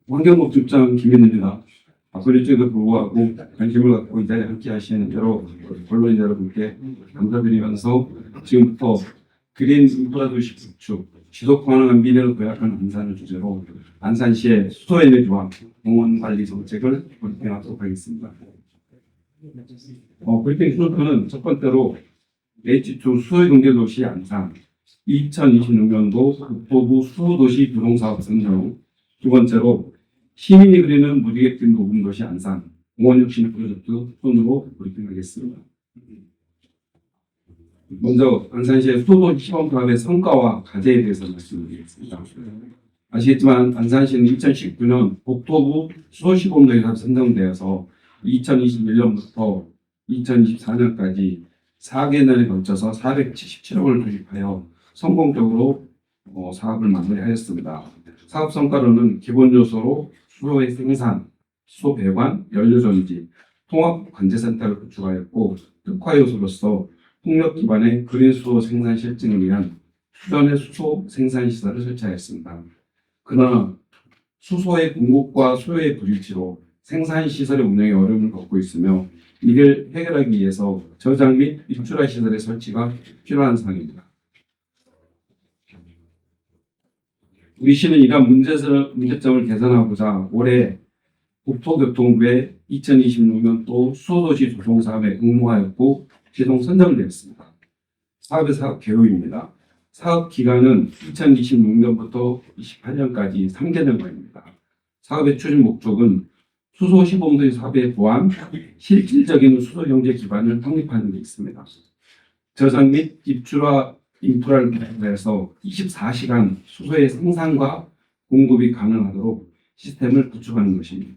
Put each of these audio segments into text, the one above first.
환경복지부장 김민입니다. 앞서 일정에도 불구하고 관심을 갖고 이 자리에 함께 하시는 여러 언론인 여러분께 감사드리면서 지금부터 그린 인프라 도시 구축, 지속 가능한 미래를 도약하는 안산을 주제로 안산시의 수소에너지와 공원 관리 정책을 브리핑하도록 하겠습니다. 브리핑 순서는 첫 번째로 H2 수소경제도시 안산 2026년도 국토부 수소도시 부동사업 선정, 두 번째로 시민이 그리는 무지갯빛 녹음도시 안산 공원혁신 프로젝트 순으로 브리핑하겠습니다. 먼저 안산시의 수소도시 시범사업의 성과와 과제에 대해서 말씀드리겠습니다. 아시겠지만 안산시는 2019년 국토부 수소시범도시가 선정되어서 2021년부터 2024년까지 4개년에 걸쳐서 477억을 투입하여 성공적으로 사업을 마무리하였습니다. 사업 성과로는 기본 요소로 수소의 생산, 수소 배관, 연료전지, 통합 관제센터를 구축하였고, 특화 요소로서 풍력 기반의 그린 수소 생산 실증을 위한 수전의 수소 생산 시설을 설치하였습니다. 그러나 수소의 공급과 수요의 불일치로 생산 시설의 운영에 어려움을 겪고 있으며, 이를 해결하기 위해서 저장 및 입출하 시설의 설치가 필요한 사항입니다. 우리 시는 이러한 문제점을 개선하고자 올해 국토교통부에 2026년도 수소도시 조성사업에 응모하였고 최종 선정되었습니다. 사업의 사업 계획입니다. 사업 기간은 2026년부터 28년까지 3개년간입니다. 사업의 추진 목적은 수소 시범도시 사업에 포함 실질적인 수소 경제 기반을 확립하는 데 있습니다. 저장 및 입출하 인프라를 구축해서 24시간 수소의 생산과 공급이 가능하도록 시스템을 구축하는 것입니다.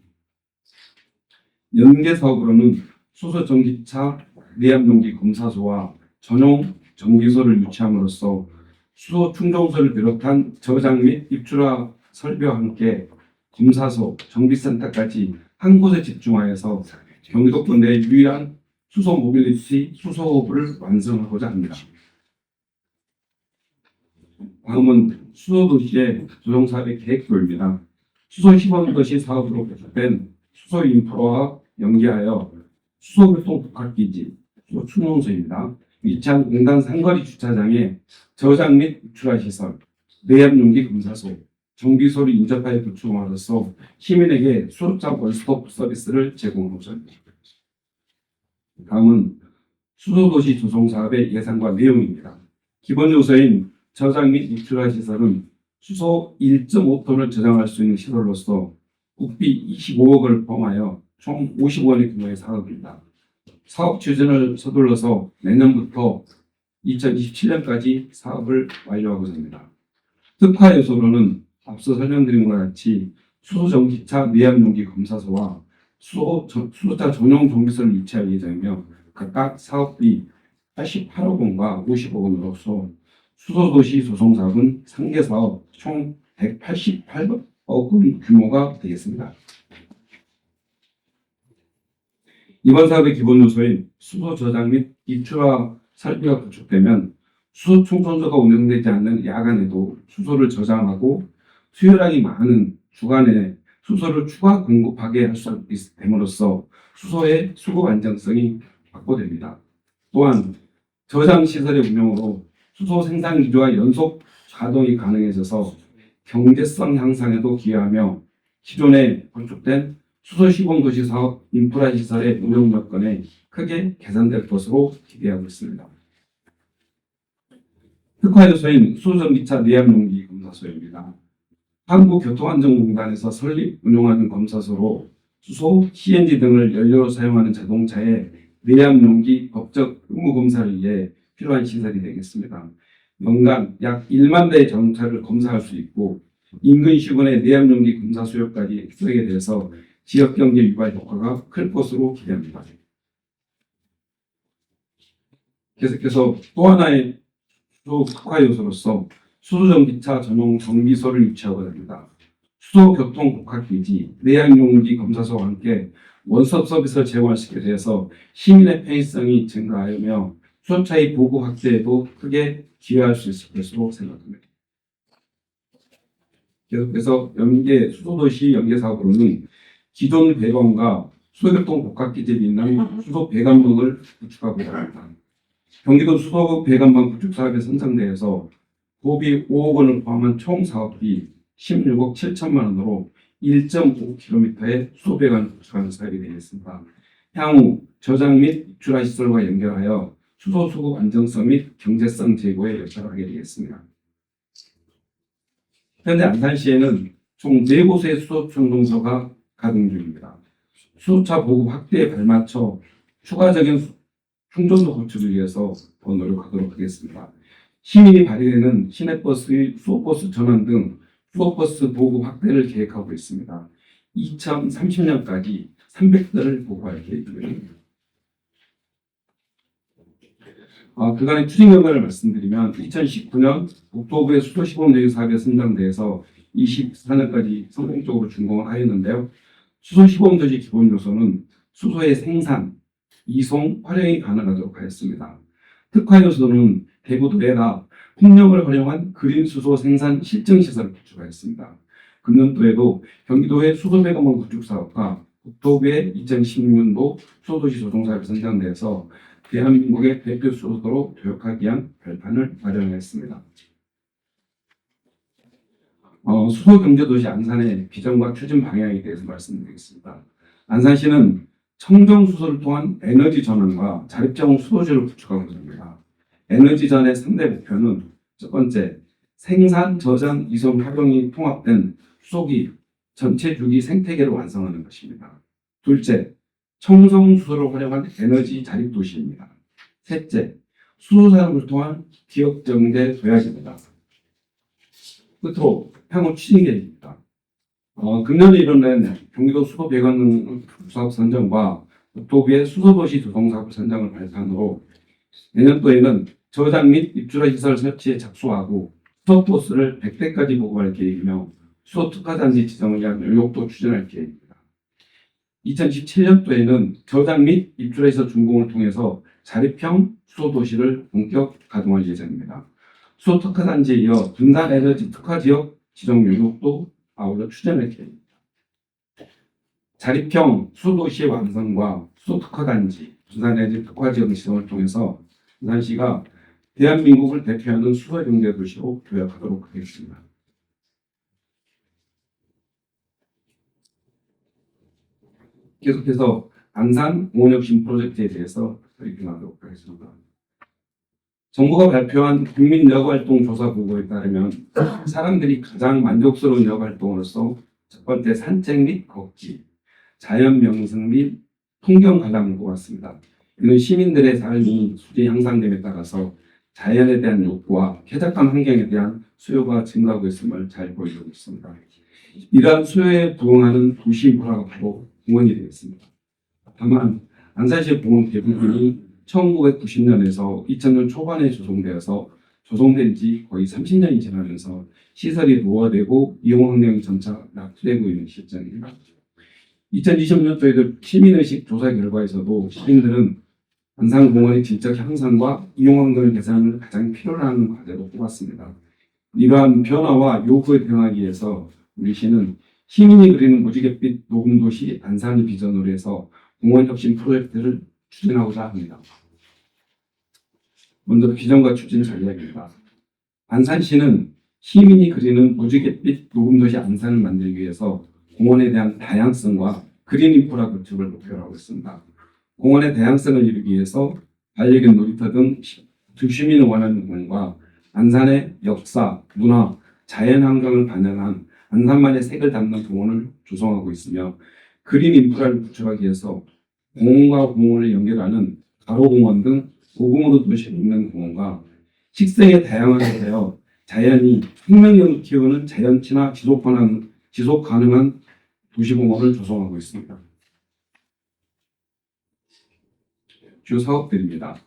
연계 사업으로는 수소 전기차 내압용기 검사소와 전용 정비소를 유치함으로써 수소 충전소를 비롯한 저장 및 입출하 설비와 함께 검사소, 정비센터까지 한 곳에 집중하여서 경기도권 내 유일한 수소 모빌리티 수소업을 완성하고자 합니다. 다음은 수소도시의 조성사업의 계획표입니다. 수소시범도시 사업으로 개설된 수소 인프라와 연계하여 수소교통 복합기지, 수소충전소입니다. 위치한 공단 상거리 주차장에 저장 및 입출하 시설, 내압용기 검사소, 정비소를 인접하여 구축함으로써 시민에게 수소차 원스톱 서비스를 제공하고자 합니다. 다음은 수소도시 조성사업의 예산과 내용입니다. 기본 요소인 저장 및 입출하 시설은 수소 1.5톤을 저장할 수 있는 시설로서 국비 25억을 포함하여 총 50원의 규모의 사업입니다. 사업 추진을 서둘러서 내년부터 2027년까지 사업을 완료하고자 합니다. 특화 요소로는 앞서 설명드린 것과 같이 수소 전기차 내압용기 검사소와 수소차 전용 정비소를 유치할 예정이며 각각 사업비 88억 원과 50억 원으로서 수소도시 조성사업은 3개 사업 총 188억 원 규모가 되겠습니다. 이번 사업의 기본 요소인 수소 저장 및 입출하 설비가 구축되면 수소 충전소가 운영되지 않는 야간에도 수소를 저장하고 수요량이 많은 주간에 수소를 추가 공급하게 할 수 됨으로써 수소의 수급 안정성이 확보됩니다. 또한 저장 시설의 운영으로 수소 생산 기조와 연속 가동이 가능해져서 경제성 향상에도 기여하며 기존에 건축된 수소 시범도시 사업 인프라 시설의 운영 여건에 크게 개선될 것으로 기대하고 있습니다. 특화 요소인 수소전기차 내압용기 검사소입니다. 한국교통안전공단에서 설립, 운영하는 검사소로 수소, CNG 등을 연료로 사용하는 자동차의 내압용기 법적 의무 검사를 위해 필요한 시설이 되겠습니다. 연간 약 1만 대의 자동차를 검사할 수 있고 인근 시군의 내압용기 검사 수요까지 추가게 돼서 지역경제 유발 효과가 클 것으로 기대합니다. 계속해서 또 하나의 수소 특화 요소로서 수소전기차 전용 정비소를 유치하고자 합니다. 수소교통 복합기지, 내압용기 검사소와 함께 원스톱 서비스를 제공하시게 되어서 시민의 편의성이 증가하며 수소차의 보급 확대에도 크게 기여할 수 있을 것으로 생각합니다. 계속해서 연계 수소도시 연계 사업으로는 기존 배관과 수도교통 복합기지에 있는 수소 배관망을 구축하고 있습니다. 경기도 수도 배관망 구축 사업의 선정대에서 고비 5억 원을 포함한 총 사업비 16억 7천만 원으로 1.5km의 수도 배관을 구축하는 사업이 되겠습니다. 향후 저장 및 입출하 시설과 연결하여 수소 수급 안정성 및 경제성 제고에 역할을 하게 되겠습니다. 현재 안산시에는 총 4곳의 수소 충동소가 가동 중입니다. 수소차 보급 확대에 발맞춰 추가적인 충전소 구축을 위해서 더 노력하도록 하겠습니다. 시민이 발휘되는 시내버스의 수소버스 전환 등 수소버스 보급 확대를 계획하고 있습니다. 2030년까지 300대를 보급할 계획입니다. 그간의 추진 결과를 말씀드리면 2019년 국토부의 수소시범 사업에 선정돼서 24년까지 성공적으로 준공을 하였는데요. 수소시범도시 기본 요소는 수소의 생산, 이송, 활용이 가능하도록 하였습니다. 특화 요소는 대구도에다 풍력을 활용한 그린 수소 생산 실증 시설을 구축하였습니다. 금년도에도 경기도의 수소 배관망 구축 사업과 국토부의 2016년도 수소도시 조성 사업에 선정돼서 대한민국의 대표 수소도로 도약하기 위한 발판을 마련했습니다. 수소경제도시 안산의 비전과 추진 방향에 대해서 말씀드리겠습니다. 안산시는 청정수소를 통한 에너지 전환과 자립형 수도시를 구축하고 있습니다. 에너지 전환의 3대 목표는 첫 번째, 생산, 저장, 이송, 활용이 통합된 수소기 전체 주기 생태계를 완성하는 것입니다. 둘째, 청정수소를 활용한 에너지 자립도시입니다. 셋째, 수소산업을 통한 기업 정제 도약입니다. 끝으로 향후 추진 계획입니다. 금년에 이뤄낸 경기도 수도 배관 사업 선정과 국토부의 수소도시 조성 사업 선정을 발판으로 내년도에는 저장 및 입출하 시설 설치에 착수하고 수소버스를 100대까지 보급할 계획이며 수소 특화단지 지정을 위한 의혹도 추진할 계획입니다. 2017년도에는 저장 및 입출하 시설 준공을 통해서 자립형 수소도시를 본격 가동할 예정입니다. 수소 특화단지에 이어 분산 에너지 특화지역 지정 의혹도 아울러 추진할 계획입니다. 자립형 수소도시의 완성과 수소 특화단지, 분산 에너지 특화지역 지정을 통해서 안산시가 대한민국을 대표하는 수소 경제 도시로 도약하도록 하겠습니다. 계속해서 안산 공원혁신 프로젝트에 대해서 브리핑하도록 하겠습니다. 정부가 발표한 국민 여가활동 조사 보고에 따르면 사람들이 가장 만족스러운 여가활동으로서 첫 번째 산책 및 걷기, 자연 명상 및 풍경 관람을 꼽았습니다. 이는 시민들의 삶이 수지 향상됨에 따라서 자연에 대한 욕구와 쾌적한 환경에 대한 수요가 증가하고 있음을 잘 보여주고 있습니다. 이러한 수요에 부응하는 도시 인프라가 바로 공원이 되겠습니다. 다만 안산시의 공원 대부분이 1990년에서 2000년 초반에 조성된 지 거의 30년이 지나면서 시설이 노화되고 이용 환경이 점차 낙후되고 있는 실정입니다. 2020년도에도 시민의식 조사 결과에서도 시민들은 안산공원의 질적 향상과 이용 환경을 개선하는 가장 필요로 하는 과제로 꼽았습니다. 이러한 변화와 요구에 대응하기 위해서 우리 시는 시민이 그리는 무지갯빛 녹음도시 안산의 비전으로 해서 공원혁신 프로젝트를 추진하고자 합니다. 먼저 비전과 추진 전략입니다. 안산시는 시민이 그리는 무지갯빛 녹음도시 안산을 만들기 위해서 공원에 대한 다양성과 그린 인프라 구축을 목표로 하고 있습니다. 공원의 다양성을 이루기 위해서 반려견 놀이터 등 시민이 원하는 공원과 안산의 역사, 문화, 자연환경을 반영한 안산만의 색을 담는 공원을 조성하고 있으며 그린 인프라를 구축하기 위해서 공원과 공원을 연결하는 가로공원 등 도금으로 도시를 잇는 공원과 식생의 다양화에 대하여 자연이 생명력을 키우는 자연친화 지속 가능한 도시공원을 조성하고 있습니다. 주 사업들입니다.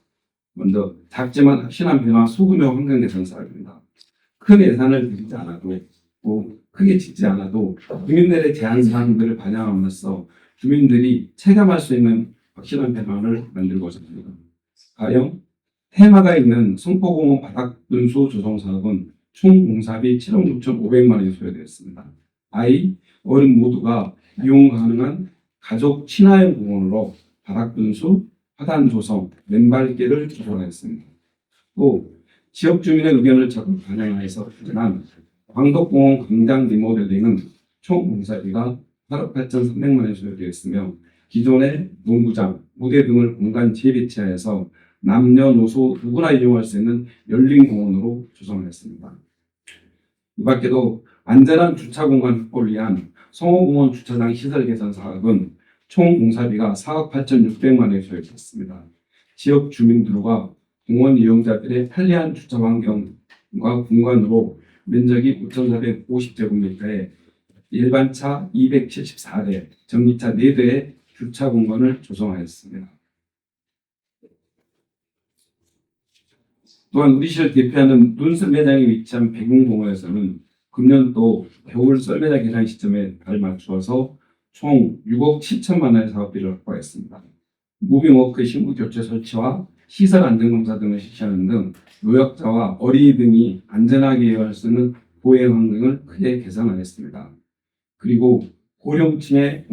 먼저 작지만 확실한 변화 소규모 환경 개선 사업입니다. 큰 예산을 들이지 않아도 크게 짓지 않아도 주민들의 제한 사항들을 반영함으로써 주민들이 체감할 수 있는 확실한 변화를 만들고자 합니다. 가령 테마가 있는 성포공원 바닥 분수 조성 사업은 총 공사비 7억 6,500만 원이 소요되었습니다. 아이, 어른 모두가 이용 가능한 가족 친화형 공원으로 바닥분수, 화단 조성, 맨발길을 조성했습니다. 또 지역 주민의 의견을 적극 반영해서 추진한 광덕공원 광장 리모델링은 총 공사비가 8억 8,300만 원이 소요되었으며 기존의 농구장, 무대 등을 공간 재배치하여서 남녀노소 누구나 이용할 수 있는 열린 공원으로 조성했습니다. 이 밖에도 안전한 주차 공간 확보를 위한 성호공원 주차장 시설 개선 사업은 총 공사비가 4억 8,600만 원이 소요됐습니다. 지역 주민들과 공원 이용자들의 편리한 주차 환경과 공간으로 면적이 5,450제곱미터에 일반차 274대, 전기차 4대의 주차 공간을 조성하였습니다. 또한 우리 시를 대표하는 눈썰매장이 위치한 백운공원에서는 금년도 겨울 썰매장 개장 시점에 발맞추어서 총 6억 7천만 원의 사업비를 확보했습니다. 무빙워크 신구 교체 설치와 시설 안전검사 등을 실시하는 등 노약자와 어린이 등이 안전하게 이용할 수 있는 보행 환경을 크게 개선하였습니다. 그리고 고령층의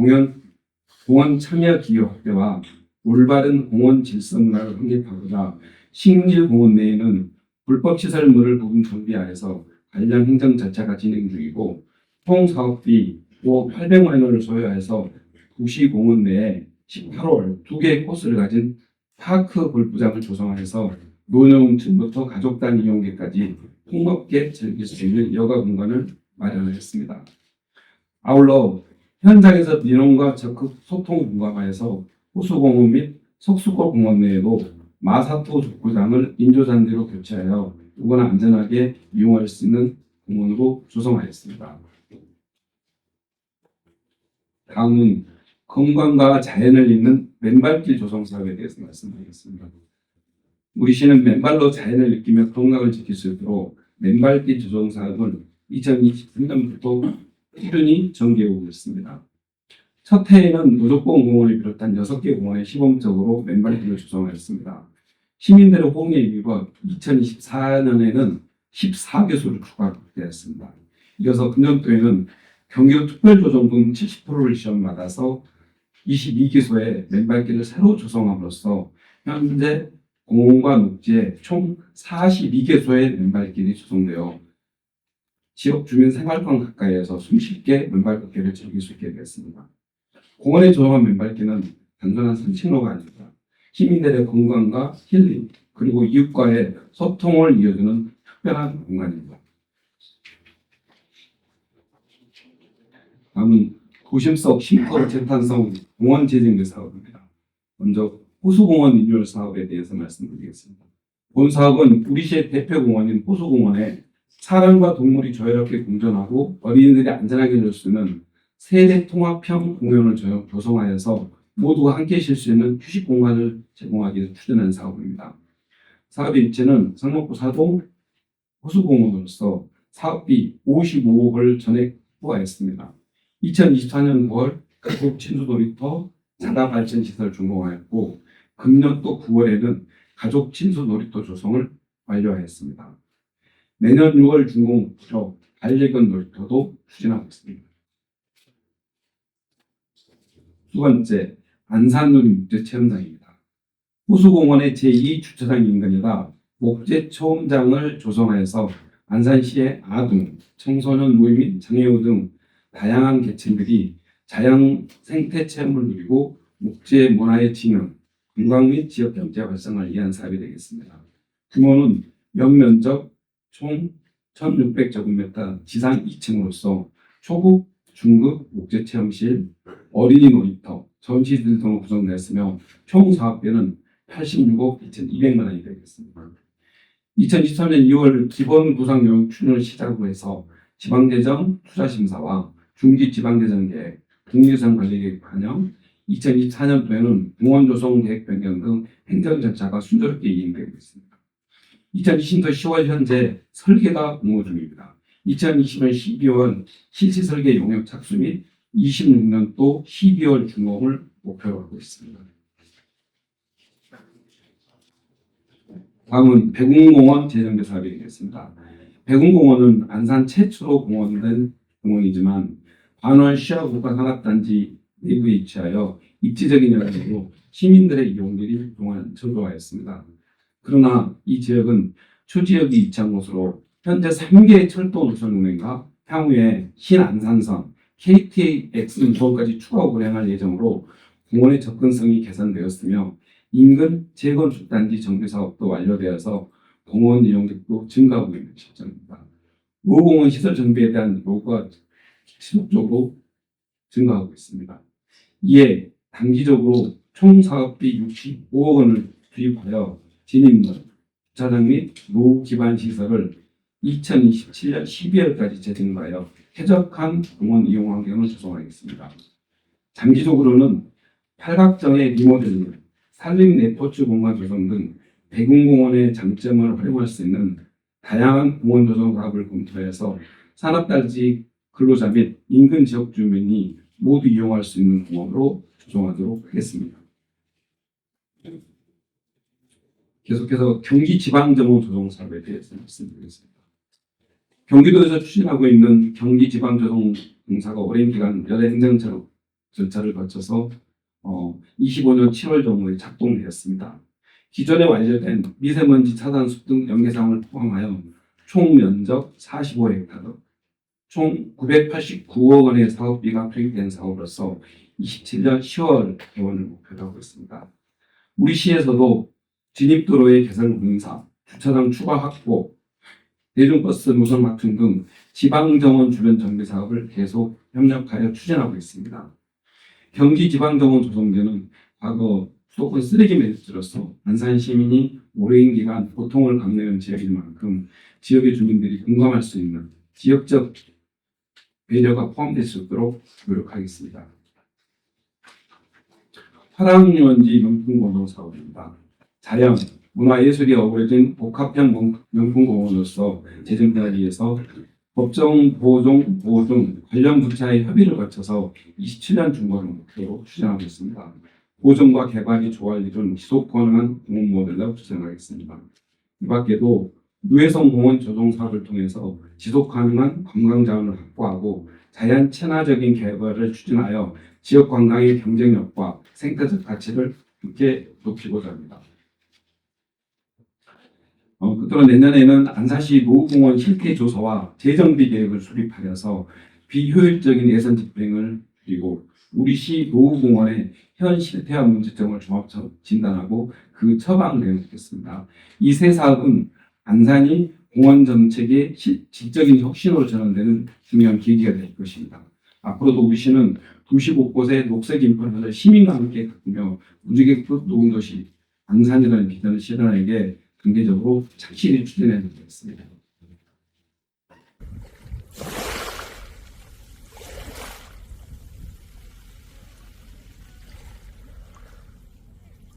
공원 참여 기회 확대와 올바른 공원 질서 문화를 확립하고자 식립공원 내에는 불법 시설물을 부분 정비하여서 관련 행정 절차가 진행 중이고 총 사업비 5억 800만 원을 소요해서 도시공원 내에 18홀 2개의 코스를 가진 파크 골프장을 조성하여서 노년층부터 가족 단위 이용객까지 폭넓게 즐길 수 있는 여가 공간을 마련했습니다. 아울러 현장에서 민원과 적극 소통 공감하여서 호수공원 및 석수골 공원 내에도 마사토 족구장을 인조잔디로 교체하여 누구나 안전하게 이용할 수 있는 공원으로 조성하였습니다. 다음은 건강과 자연을 잇는 맨발길 조성 사업에 대해서 말씀드리겠습니다. 우리 시는 맨발로 자연을 느끼며 건강을 지킬 수 있도록 맨발길 조성 사업을 2023년부터 꾸준히 전개해 오고 있습니다. 첫 해에는 노족봉 공원을 비롯한 6개 공원에 시범적으로 맨발길을 조성하였습니다. 시민들의 호응에 힘입어 2024년에는 14개소를 추가되었습니다. 이어서 금년도에는 경기도 특별조정금 70%를 지원받아서 22개소의 맨발길을 새로 조성함으로써 현재 공원과 녹지에 총 42개소의 맨발길이 조성되어 지역 주민 생활권 가까이에서 숨쉽게 맨발길을 즐길 수 있게 되었습니다. 공원에 조성한 맨발길은 단순한 산책로가 아닙니다. 시민들의 건강과 힐링 그리고 이웃과의 소통을 이어주는 특별한 공간입니다. 다음은 도심 속 쉼터 재탄성 공원 재정비 사업입니다. 먼저 호수공원 리뉴얼 사업에 대해서 말씀드리겠습니다. 본 사업은 우리시의 대표 공원인 호수공원에 사람과 동물이 조화롭게 공존하고 어린이들이 안전하게 놀 수 있는 세대 통합형 공원을 조성하여서 모두가 함께 쉴 수 있는 휴식 공간을 제공하기 위해서 추진한 사업입니다. 사업의 입지는 상록구 사동 호수공원으로서 사업비 55억을 전액 확보하였습니다. 2024년 9월 가족 친수 놀이터 자가 발전 시설 준공하였고 금년도 9월에는 가족 친수 놀이터 조성을 완료하였습니다. 내년 6월 준공부터 반려견 놀이터도 추진하고 있습니다. 두 번째, 안산놀이 목재체험장입니다. 호수공원의 제2주차장 인근에다 목재체험장을 조성하여서 안산시의 아동, 청소년 모임 및 장애우 등 다양한 계층들이 자연 생태 체험을 누리고 목재 문화의 진흥, 관광 및 지역 경제 활성화를 위한 사업이 되겠습니다. 규모는 연면적 총 1,600제곱미터 지상 2층으로서 초급, 중급 목재 체험실, 어린이 놀이터, 전시들 등으로 구성되었으며 총 사업비는 86억 2,200만 원이 되겠습니다. 2023년 2월 기본 구상 용역 추진을 시작으로 해서 지방재정 투자심사와 중기지방재정계획, 국유산관리계획 반영, 2024년도에는 공원조성계획 변경 등 행정 절차가 순조롭게 이행되고 있습니다. 2020년도 10월 현재 설계가 공모 중입니다. 2020년 12월 실시 설계 용역 착수 및 26년도 12월 준공을 목표로 하고 있습니다. 다음은 백운공원 재정비 사업이 되겠습니다. 백운공원은 안산 최초로 공원된 공원이지만 반원 시야국가산업단지 내부에 위치하여 입지적인 여건으로 시민들의 이용률이 그동안 저조하였습니다. 그러나 이 지역은 초지역이 위치한 곳으로 현재 3개의 철도 노선 운행과 향후에 신안산선, KTX 노선까지 추가 운행할 예정으로 공원의 접근성이 개선되었으며 인근 재건축 단지 정비 사업도 완료되어서 공원 이용객도 증가하고 있는 실정입니다. 노후공원 시설 정비에 대한 요구가 지속적으로 증가하고 있습니다. 이에 단기적으로 총 사업비 65억 원을 투입하여 진입로, 주차장 및 노후 기반 시설을 2027년 12월까지 재정비하여 쾌적한 공원 이용 환경을 조성하겠습니다. 장기적으로는 팔각정의 리모델링, 산림 레포츠 공간 조성 등 백운공원의 장점을 활용할 수 있는 다양한 공원 조성 사업을 검토해서 산업단지 근로자 및 인근 지역 주민이 모두 이용할 수 있는 공원으로 조성하도록 하겠습니다. 계속해서 경기지방정원 조성 사업에 대해서 말씀드리겠습니다. 경기도에서 추진하고 있는 경기지방조성 공사가 오랜 기간 여러 행정 절차를 거쳐서 25년 7월 정도에 작동되었습니다. 기존에 완료된 미세먼지 차단 숲 등 연계사항을 포함하여 총 면적 45헥타르, 총 989억 원의 사업비가 투입된 사업으로서 27년 10월 개원을 목표로 하고 있습니다. 우리 시에서도 진입도로의 개선 공사, 주차장 추가 확보, 대중버스 노선 확충 등 지방정원 주변 정비 사업을 계속 협력하여 추진하고 있습니다. 경기지방정원 조성제는 과거 수도권 쓰레기 매립지로서 안산 시민이 오랜 기간 고통을 겪는 지역인 만큼 지역의 주민들이 공감할 수 있는 지역적 배려가 포함될 수 있도록 노력하겠습니다. 화랑유원지 명품공원 사업입니다. 자연, 문화예술이 어우러진 복합형 명품공원으로서 재정비하기 위해서 법정, 보호 등 관련 부처의 협의를 거쳐서 27년 중반을 목표로 추진하고 있습니다. 보존과 개발이 조화를 지속 가능한 공원 모델로 추진하겠습니다. 이 밖에도 유해성 공원 조성 사업을 통해서 지속 가능한 관광 자원을 확보하고 자연 친화적인 개발을 추진하여 지역 관광의 경쟁력과 생태적 가치를 함께 높이고자 합니다. 끝으로 내년에는 안산시 노후공원 실태 조사와 재정비 계획을 수립하여서 비효율적인 예산 집행을 줄이고 우리 시 노후공원의 현 실태와 문제점을 종합 진단하고 그 처방 내놓겠습니다. 이 세 사업은 안산이 공원 정책의 질적인 혁신으로 전환되는 중요한 계기가 될 것입니다. 앞으로도 우리 시는 도시 곳곳에 녹색 인프라를 시민과 함께 가꾸며 무주객급 노후도시 안산이라는 비전을 실현하게 단계적으로 착실히 추진해 드리겠습니다.